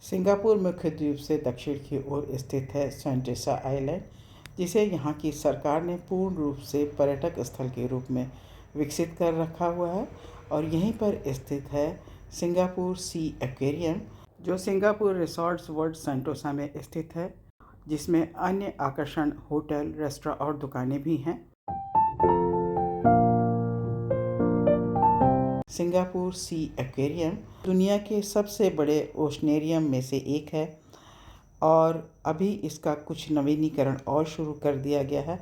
Singapore मुख्य द्वीप से दक्षिण की ओर स्थित है सेंटोसा आइलैंड, जिसे यहाँ की सरकार ने पूर्ण रूप से पर्यटक स्थल के रूप में विकसित कर रखा हुआ है। और यहीं पर स्थित है सिंगापुर सी एक्वेरियम, जो सिंगापुर रिसॉर्ट्स वर्ल्ड सेंटोसा में स्थित है, जिसमें अन्य आकर्षण होटल, रेस्टोरेंट और दुकानें भी हैं। सिंगापुर सी एक्वेरियम दुनिया के सबसे बड़े ओशनेरियम में से एक है और अभी इसका कुछ नवीनीकरण और शुरू कर दिया गया है।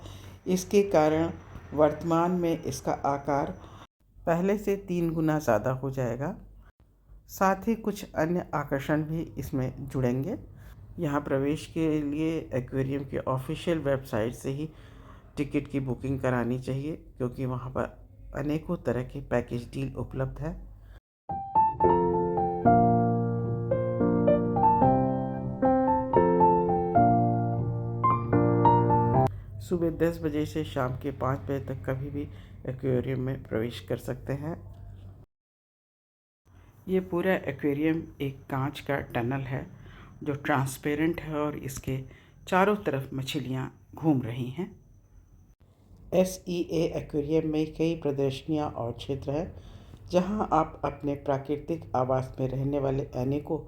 इसके कारण वर्तमान में इसका आकार पहले से 3 गुना ज़्यादा हो जाएगा। साथ ही कुछ अन्य आकर्षण भी इसमें जुड़ेंगे। यहाँ प्रवेश के लिए एक्वेरियम के ऑफिशियल वेबसाइट से ही टिकट की बुकिंग करानी चाहिए, क्योंकि वहाँ पर अनेकों तरह के पैकेज डील उपलब्ध है। सुबह 10 बजे से शाम के 5 बजे तक कभी भी एक्वेरियम में प्रवेश कर सकते हैं। ये पूरा एक्वेरियम एक कांच का टनल है जो ट्रांसपेरेंट है और इसके चारों तरफ मछलियाँ घूम रही हैं। SEA एक्वेरियम में कई प्रदर्शनियाँ और क्षेत्र हैं जहां आप अपने प्राकृतिक आवास में रहने वाले अनेकों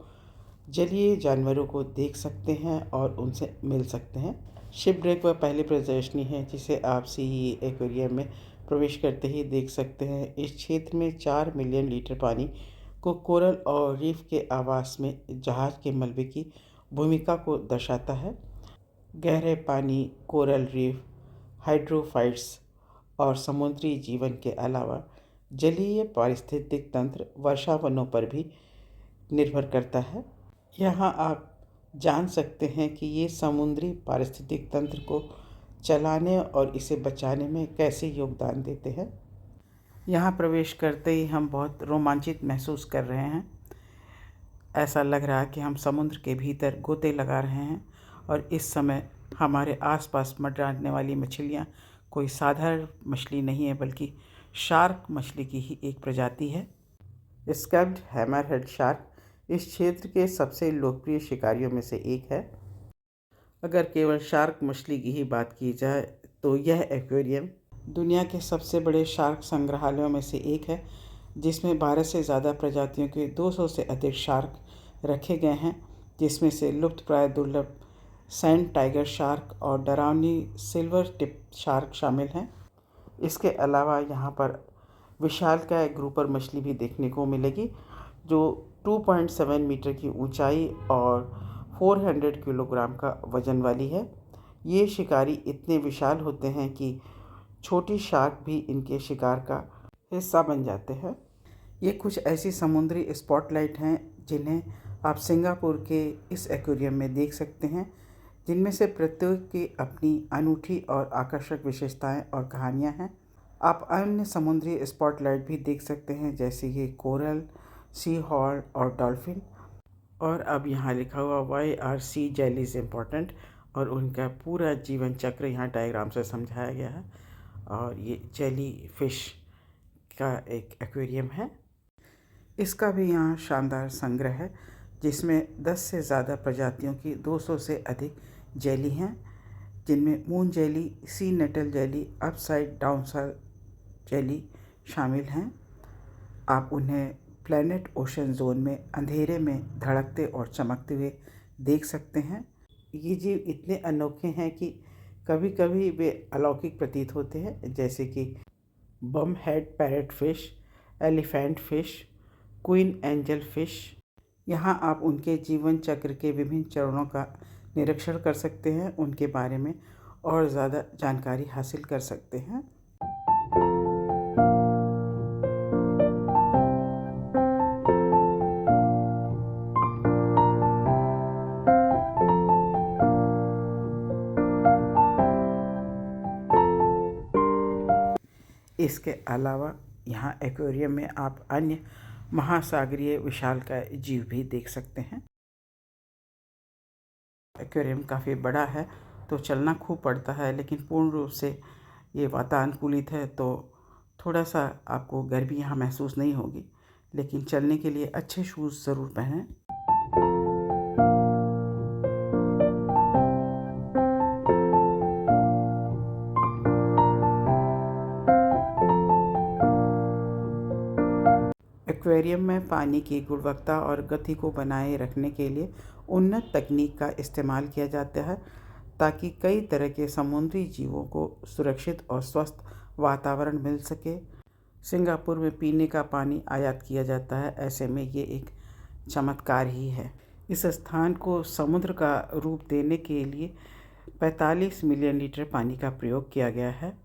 जलीय जानवरों को देख सकते हैं और उनसे मिल सकते हैं। शिपब्रेक वह पहली प्रदर्शनी है जिसे आप CEA एक्वेरियम में प्रवेश करते ही देख सकते हैं। इस क्षेत्र में 4 मिलियन लीटर पानी को कोरल और रीफ के आवास में जहाज के मलबे की भूमिका को दर्शाता है। गहरे पानी, कोरल रीफ, हाइड्रोफाइट्स और समुद्री जीवन के अलावा जलीय पारिस्थितिक तंत्र वर्षा वनों पर भी निर्भर करता है। यहाँ आप जान सकते हैं कि ये समुद्री पारिस्थितिक तंत्र को चलाने और इसे बचाने में कैसे योगदान देते हैं। यहाँ प्रवेश करते ही हम बहुत रोमांचित महसूस कर रहे हैं। ऐसा लग रहा है कि हम समुद्र के भीतर गोते लगा रहे हैं और इस समय हमारे आसपास मंडराने वाली मछलियाँ कोई साधारण मछली नहीं है, बल्कि शार्क मछली की ही एक प्रजाति है। स्कैल्प्ड हैमरहेड शार्क इस क्षेत्र के सबसे लोकप्रिय शिकारियों में से एक है। अगर केवल शार्क मछली की ही बात की जाए तो यह एक्वेरियम दुनिया के सबसे बड़े शार्क संग्रहालयों में से एक है, जिसमें 12 से ज़्यादा प्रजातियों के 200 से अधिक शार्क रखे गए हैं, जिसमें से लुप्तप्राय दुर्लभ सैंड टाइगर शार्क और डरावनी सिल्वर टिप शार्क शामिल हैं। इसके अलावा यहाँ पर विशालकाय ग्रुपर मछली भी देखने को मिलेगी, जो 2.7 मीटर की ऊंचाई और 400 किलोग्राम का वजन वाली है। ये शिकारी इतने विशाल होते हैं कि छोटी शार्क भी इनके शिकार का हिस्सा बन जाते हैं। ये कुछ ऐसी समुद्री स्पॉटलाइट हैं जिन्हें आप सिंगापुर के इस एक्वेरियम में देख सकते हैं, जिनमें से प्रत्येक की अपनी अनूठी और आकर्षक विशेषताएं और कहानियां हैं। आप अन्य समुद्री स्पॉटलाइट भी देख सकते हैं, जैसे कि कोरल, सी हॉर्न और डॉल्फिन। और अब यहाँ लिखा हुआ why are sea jellies important, और उनका पूरा जीवन चक्र यहाँ डायग्राम से समझाया गया है। और ये जेली फिश का एक एक्वेरियम है। इसका भी यहाँ शानदार संग्रह है, जिसमें 10 से ज़्यादा प्रजातियों की 200 से अधिक जेली हैं, जिनमें moon jelly, sea nettle jelly, upside downside jelly शामिल हैं। आप उन्हें प्लैनेट ओशन जोन में अंधेरे में धड़कते और चमकते हुए देख सकते हैं। ये जीव इतने अनोखे हैं कि कभी कभी वे अलौकिक प्रतीत होते हैं, जैसे कि bumphead parrot fish, elephant fish, queen angel fish. यहाँ आप उनके जीवन चक्र के विभिन्न चरणों का निरीक्षण कर सकते हैं, उनके बारे में और ज़्यादा जानकारी हासिल कर सकते हैं। इसके अलावा यहाँ एक्वेरियम में आप अन्य महासागरीय विशालकाय जीव भी देख सकते हैं। एक्वेरियम काफ़ी बड़ा है तो चलना खूब पड़ता है, लेकिन पूर्ण रूप से ये वातानुकूलित है तो थोड़ा सा आपको गर्मी यहाँ महसूस नहीं होगी। लेकिन चलने के लिए अच्छे शूज़ ज़रूर पहनें। एक्वेरियम में पानी की गुणवत्ता और गति को बनाए रखने के लिए उन्नत तकनीक का इस्तेमाल किया जाता है, ताकि कई तरह के समुद्री जीवों को सुरक्षित और स्वस्थ वातावरण मिल सके। सिंगापुर में पीने का पानी आयात किया जाता है, ऐसे में ये एक चमत्कार ही है। इस स्थान को समुद्र का रूप देने के लिए 45 मिलियन लीटर पानी का प्रयोग किया गया है।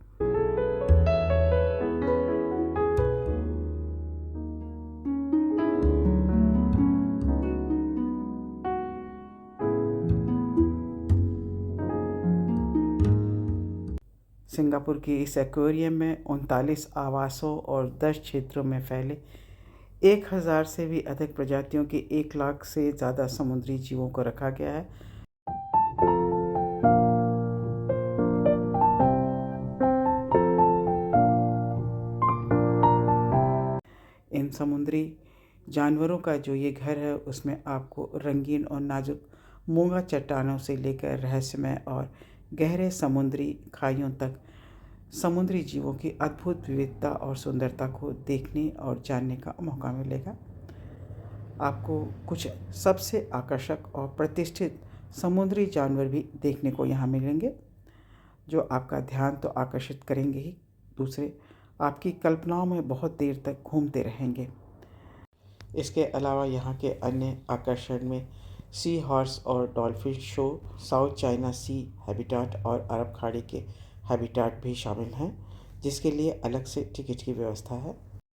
सिंगापुर के इस एक्वेरियम में 39 आवासों और 10 क्षेत्रों में फैले 1000 से भी अधिक प्रजातियों के 1 लाख से ज़्यादा समुद्री जीवों को रखा गया है। इन समुद्री जानवरों का जो ये घर है, उसमें आपको रंगीन और नाजुक मूंगा चट्टानों से लेकर रहस्यमय और गहरे समुद्री खाइयों तक समुद्री जीवों की अद्भुत विविधता और सुंदरता को देखने और जानने का मौका मिलेगा। आपको कुछ सबसे आकर्षक और प्रतिष्ठित समुद्री जानवर भी देखने को यहाँ मिलेंगे, जो आपका ध्यान तो आकर्षित करेंगे ही, दूसरे आपकी कल्पनाओं में बहुत देर तक घूमते रहेंगे। इसके अलावा यहाँ के अन्य आकर्षण में सी हॉर्स और डॉल्फिन शो, साउथ चाइना सी हैबिटाट और अरब खाड़ी के हैबिटाट भी शामिल हैं, जिसके लिए अलग से टिकट की व्यवस्था है।